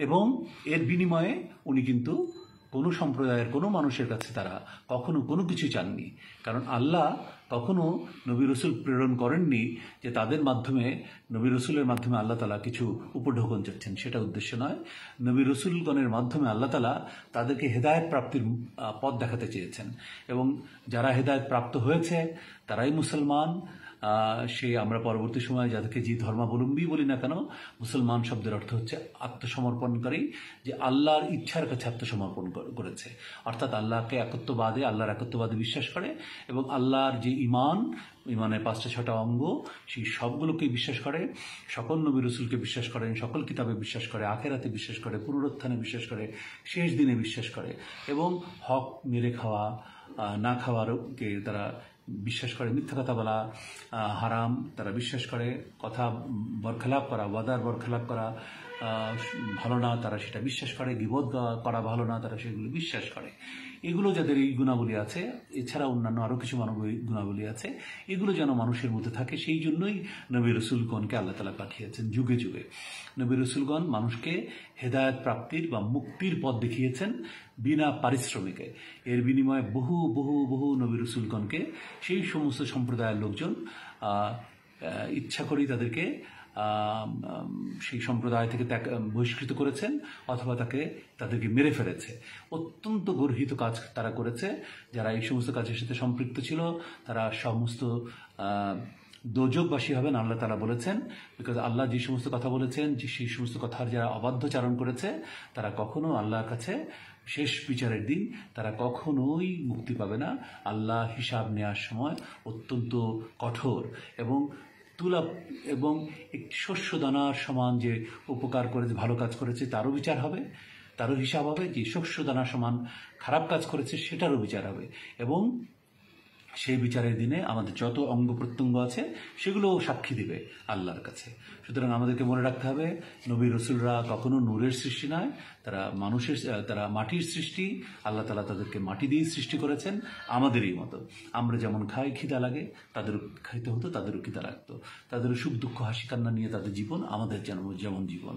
এবং এর বিনিময়ে উনি কিন্তু কোনো সম্প্রদায়ের কোনো মানুষের কাছে তারা কখনো কোনো কিছু চাননি। কারণ আল্লাহ কখনো নবী রসুল প্রেরণ করেননি যে তাদের মাধ্যমে, নবী রসুলের মাধ্যমে আল্লাহ তালা কিছু উপঢৌকন চাচ্ছেন, সেটা উদ্দেশ্য নয়। নবী রসুলগণের মাধ্যমে আল্লাহ তালা তাদেরকে হেদায়েত প্রাপ্তির পথ দেখাতে চেয়েছেন, এবং যারা হেদায়েত প্রাপ্ত হয়েছে তারাই মুসলমান। আমরা পরবর্তী সময়ে যাদেরকে যে ধর্মাবলম্বী বলি না কেন, মুসলমান শব্দের অর্থ হচ্ছে আত্মসমর্পণকারী, যে আল্লাহর ইচ্ছার কাছে আত্মসমর্পণ করেছে, অর্থাৎ আল্লাহকে একত্ববাদে, আল্লাহর একত্ববাদে বিশ্বাস করে এবং আল্লাহর যে ইমানের 5-6টা অঙ্গ, সেই সবগুলোকে বিশ্বাস করে, সকল নবী রসুলকে বিশ্বাস করেন, সকল কিতাবে বিশ্বাস করে, আখেরাতে বিশ্বাস করে, পুনরুত্থানে বিশ্বাস করে, শেষ দিনে বিশ্বাস করে, এবং হক মেরে খাওয়া, না খাওয়ারকে তারা বিশ্বাস করে, মিথ্যা কথা বলা হারাম তারা বিশ্বাস করে, কথা বরখেলাপ করা, ওয়াদার বরখেলাপ করা ভালো না তারা সেটা বিশ্বাস করে, গীবত করা ভালো না তারা সেগুলো বিশ্বাস করে। এগুলো যাদের এই গুণাবলী আছে, এছাড়া অন্যান্য আরও কিছু মানবিক গুণাবলী আছে, এগুলো যেন মানুষের মধ্যে থাকে, সেই জন্যই নবী রসুলগণকে আল্লাহ তালা পাঠিয়েছেন যুগে যুগে। নবী রসুলগণ মানুষকে হেদায়েত প্রাপ্তির বা মুক্তির পথ দেখিয়েছেন বিনা পারিশ্রমিকে। এর বিনিময়ে বহু বহু বহু নবী রসুলগণকে সেই সমস্ত সম্প্রদায়ের লোকজন ইচ্ছা করেই তাদেরকে সেই সম্প্রদায় থেকে বহিষ্কৃত করেছেন, অথবা তাদেরকে মেরে ফেলেছে। অত্যন্ত গর্হিত কাজ তারা করেছে। যারা এই সমস্ত কাজের সাথে সম্পৃক্ত ছিল তারা সমস্ত দোজকবাসী হবেন, আল্লাহ তাআলা বলেছেন। বিকজ আল্লাহ যে সমস্ত কথা বলেছেন, যে সেই সমস্ত কথার যারা অবাধ্যচারণ করেছে তারা কখনো আল্লাহর কাছে শেষ বিচারের দিন তারা কখনোই মুক্তি পাবে না। আল্লাহ হিসাব নেওয়ার সময় অত্যন্ত কঠোর, এবং একটি শস্য দানার সমান যে উপকার করেছে, ভালো কাজ করেছে, তারও বিচার হবে, তারও হিসাব হবে। যে শস্য দানার সমান খারাপ কাজ করেছে সেটারও বিচার হবে, এবং সেই বিচারের দিনে আমাদের যত অঙ্গ প্রত্যঙ্গ আছে সেগুলোও সাক্ষী দিবে আল্লাহর কাছে। সুতরাং আমাদেরকে মনে রাখতে হবে, নবী রসুলরা কখনো নূরের সৃষ্টি নয়, তারা মাটির সৃষ্টি। আল্লাহ তাআলা তাদেরকে মাটি দিয়ে সৃষ্টি করেছেন আমাদেরই মতো। আমরা যেমন খাই, খিদা লাগে, তাদেরও খাইতে হতো, তাদেরও খিদা লাগতো, তাদেরও সুখ দুঃখ হাসি কান্না নিয়ে তাদের জীবন, আমাদের যেমন জীবন।